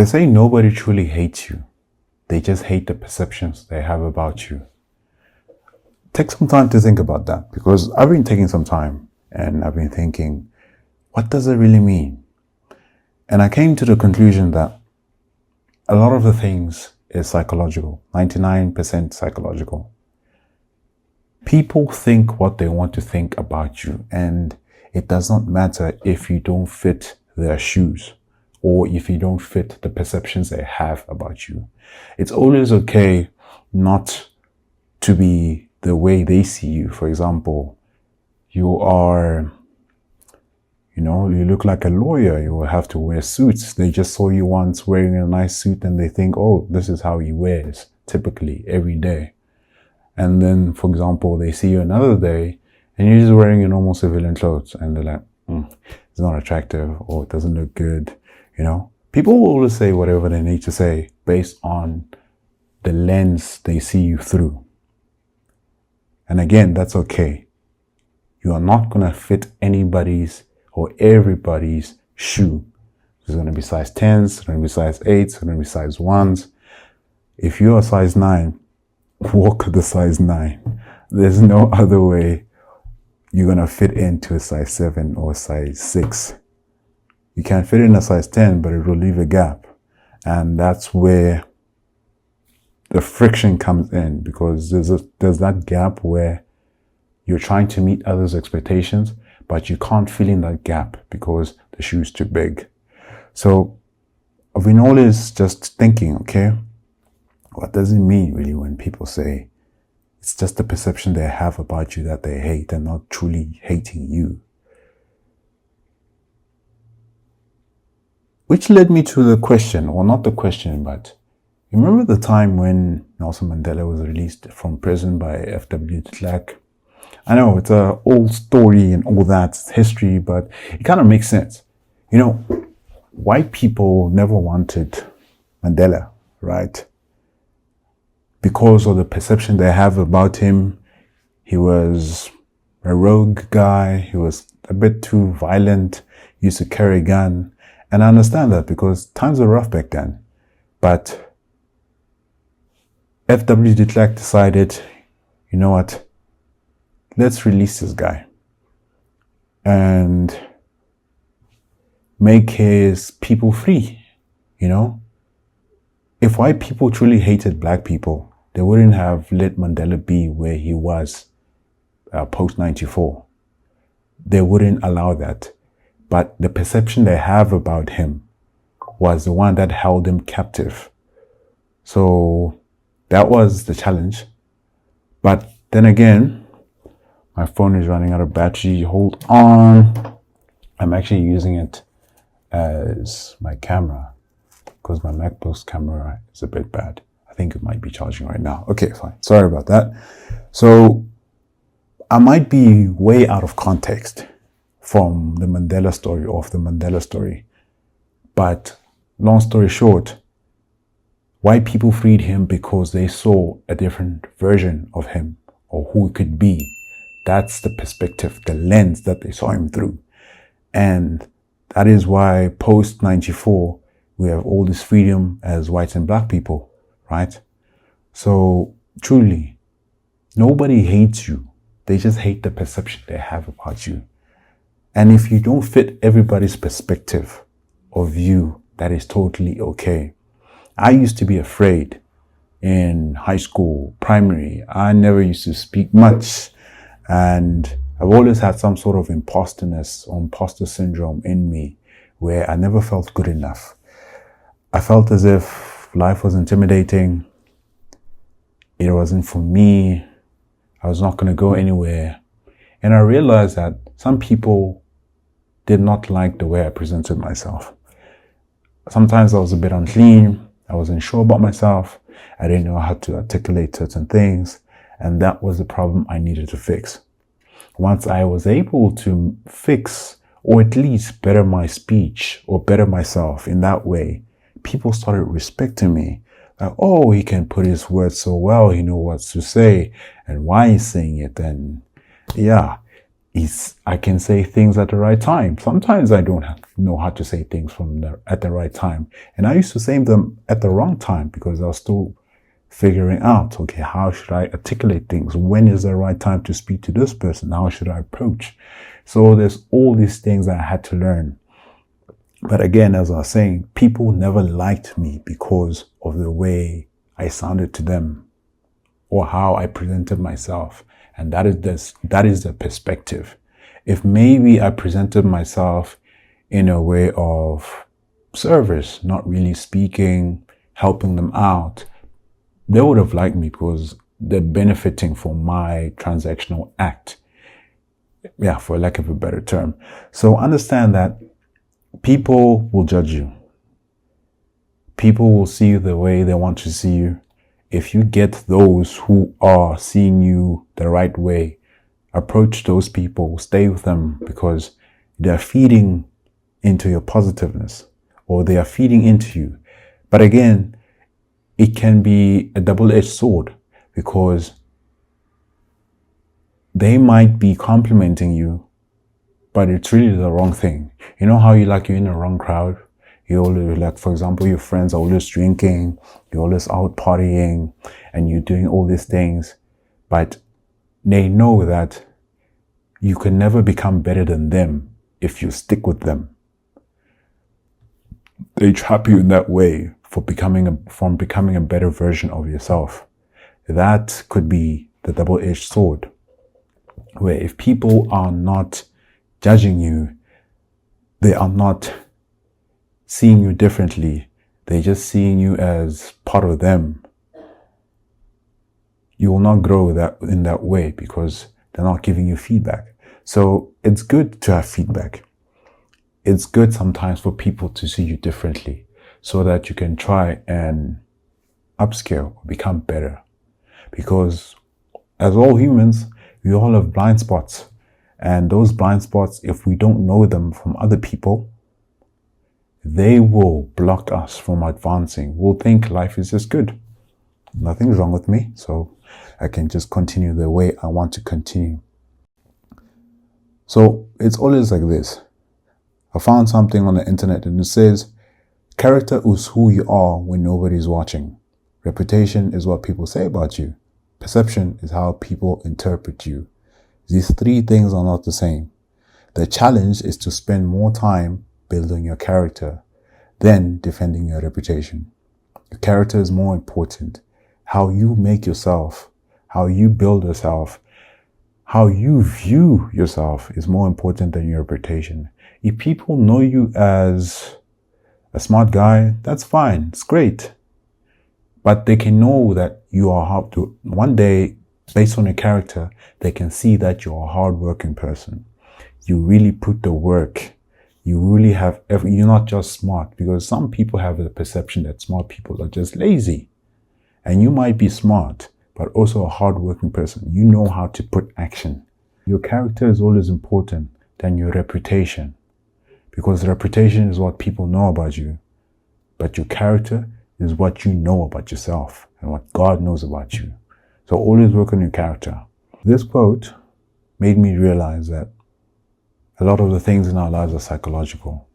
They say nobody truly hates you. They just hate the perceptions they have about you. Take some time to think about that, because I've been taking some time and I've been thinking, what does it really mean? And I came to the conclusion that a lot of the things is psychological, 99% psychological. People think what they want to think about you, and it does not matter if you don't fit their shoes or if you don't fit the perceptions they have about you. It's always okay not to be the way they see you. For example, you look like a lawyer, you will have to wear suits. They just saw you once wearing a nice suit and they think, oh, this is how he wears typically every day. And then, for example, they see you another day and you're just wearing your normal civilian clothes and they're like, it's not attractive, or it doesn't look good. People will always say whatever they need to say based on the lens they see you through. And again, that's okay. You are not going to fit anybody's or everybody's shoe. There's going to be size 10s, there's going to be size 8s, there's going to be size 1s. If you're a size 9, walk the size 9. There's no other way you're going to fit into a size 7 or size 6. You can fit in a size 10, but it will leave a gap. And that's where the friction comes in, because there's that gap where you're trying to meet others' expectations, but you can't fill in that gap because the shoe's too big. So I've been always just thinking, okay, what does it mean really when people say it's just the perception they have about you that they hate and not truly hating you? Which led me to the question, or not the question, but you remember the time when Nelson Mandela was released from prison by F.W. de Klerk? I know it's an old story and all that, it's history, but it kind of makes sense. White people never wanted Mandela, right? Because of the perception they have about him. He was a rogue guy, he was a bit too violent, used to carry a gun. And I understand that because times were rough back then. But F.W. de Klerk decided, you know what, let's release this guy and make his people free. If white people truly hated black people, they wouldn't have let Mandela be where he was post 94. They wouldn't allow that. But the perception they have about him was the one that held him captive. So that was the challenge. But then again, my phone is running out of battery. Hold on. I'm actually using it as my camera because my MacBook's camera is a bit bad. I think it might be charging right now. Okay, fine. Sorry about that. So I might be way out of context from the Mandela story, of the Mandela story. But long story short, white people freed him because they saw a different version of him or who he could be. That's the perspective, the lens that they saw him through. And that is why post 94, we have all this freedom as whites and black people, right? So truly, nobody hates you. They just hate the perception they have about you. And if you don't fit everybody's perspective of you, that is totally okay. I used to be afraid in high school, primary. I never used to speak much. And I've always had some sort of imposterness or imposter syndrome in me where I never felt good enough. I felt as if life was intimidating. It wasn't for me. I was not going to go anywhere. And I realized that some people did not like the way I presented myself. Sometimes I was a bit unclean. I wasn't sure about myself. I didn't know how to articulate certain things. And that was the problem I needed to fix. Once I was able to fix or at least better my speech or better myself in that way, people started respecting me. Like, oh, he can put his words so well. He knows what to say and why he's saying it. And yeah, I can say things at the right time. Sometimes I don't know how to say things at the right time. And I used to say them at the wrong time because I was still figuring out, okay, how should I articulate things? When is the right time to speak to this person? How should I approach? So there's all these things that I had to learn. But again, as I was saying, people never liked me because of the way I sounded to them or how I presented myself. And that is the perspective. If maybe I presented myself in a way of service, not really speaking, helping them out, they would have liked me because they're benefiting from my transactional act. Yeah, for lack of a better term. So understand that people will judge you. People will see you the way they want to see you. If you get those who are seeing you the right way, approach those people, stay with them because they're feeding into your positiveness or they are feeding into you. But again, it can be a double-edged sword because they might be complimenting you, but it's really the wrong thing. You know how you're in the wrong crowd? You always for example, your friends are always drinking, you're always out partying, and you're doing all these things, but they know that you can never become better than them if you stick with them. They trap you in that way from becoming a better version of yourself. That could be the double-edged sword, where if people are not judging you, they are not seeing you differently, they're just seeing you as part of them, you will not grow in that way because they're not giving you feedback. So it's good to have feedback. It's good sometimes for people to see you differently so that you can try and upscale or become better. Because as all humans, we all have blind spots. And those blind spots, if we don't know them from other people, they will block us from advancing. We'll think life is just good. Nothing's wrong with me, so I can just continue the way I want to continue. So it's always like this. I found something on the internet and it says, character is who you are when nobody's watching. Reputation is what people say about you. Perception is how people interpret you. These three things are not the same. The challenge is to spend more time building your character than defending your reputation. Your character is more important. How you make yourself, how you build yourself, how you view yourself is more important than your reputation. If people know you as a smart guy, that's fine. It's great. But they can know that you are hard to, one day, based on your character, they can see that you're a hardworking person. You really put the work. You really you're not just smart, because some people have the perception that smart people are just lazy. And you might be smart, but also a hardworking person. You know how to put action. Your character is always important than your reputation, because reputation is what people know about you, but your character is what you know about yourself and what God knows about you. So always work on your character. This quote made me realize that a lot of the things in our lives are psychological.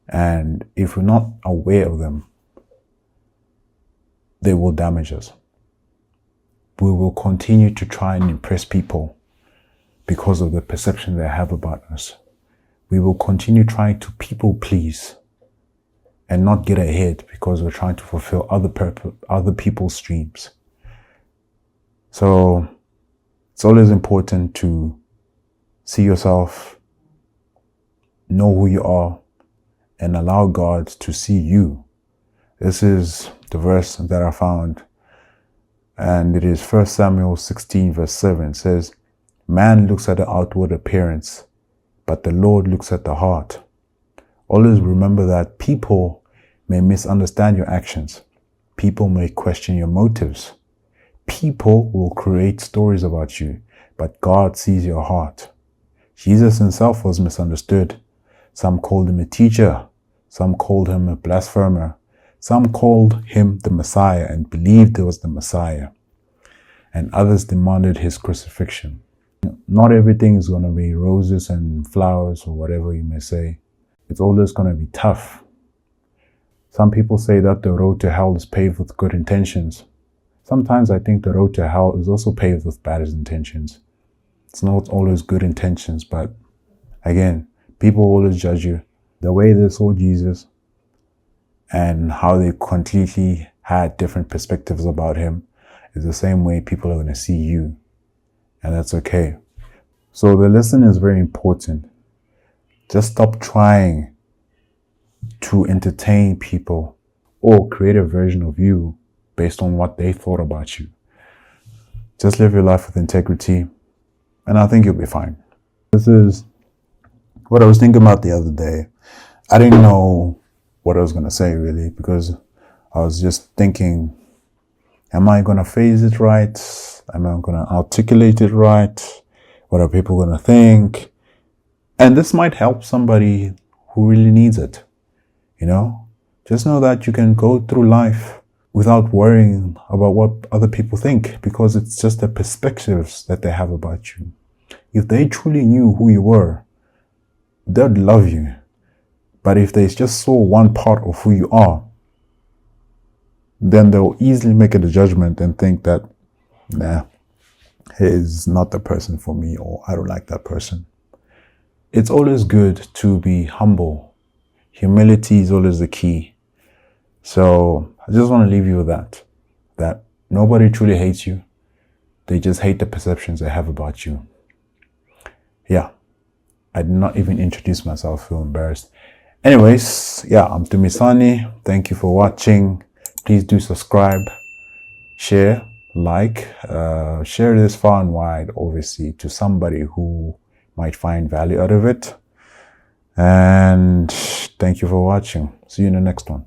And if we're not aware of them, they will damage us. We will continue to try and impress people because of the perception they have about us. We will continue trying to people please and not get ahead because we're trying to fulfill other people's dreams. So it's always important to see yourself, know who you are, and allow God to see you. This is the verse that I found, and it is 1 Samuel 16 verse 7. It says, man looks at the outward appearance, but the Lord looks at the heart. Always remember that people may misunderstand your actions. People may question your motives. People will create stories about you, but God sees your heart. Jesus himself was misunderstood. Some called him a teacher. Some called him a blasphemer. Some called him the Messiah and believed he was the Messiah. And others demanded his crucifixion. Not everything is going to be roses and flowers or whatever you may say. It's always going to be tough. Some people say that the road to hell is paved with good intentions. Sometimes I think the road to hell is also paved with bad intentions. It's not always good intentions, but again, people always judge you. The way they saw Jesus and how they completely had different perspectives about him is the same way people are going to see you. And that's okay. So the lesson is very important. Just stop trying to entertain people or create a version of you based on what they thought about you. Just live your life with integrity, and I think you'll be fine. This is what I was thinking about the other day. I didn't know what I was going to say really, because I was just thinking, am I going to phrase it right? Am I going to articulate it right? What are people going to think? And this might help somebody who really needs it. Just know that you can go through life without worrying about what other people think, because it's just the perspectives that they have about you. If they truly knew who you were, they'd love you. But if they just saw one part of who you are, then they'll easily make a judgment and think that, nah, he is not the person for me, or I don't like that person. It's always good to be humble. Humility is always the key. So I just want to leave you with that nobody truly hates you. They just hate the perceptions they have about you. Yeah. I did not even introduce myself. I feel embarrassed. Anyways, yeah, I'm Dumisani. Thank you for watching. Please do subscribe, share, like, share this far and wide, obviously, to somebody who might find value out of it. And thank you for watching. See you in the next one.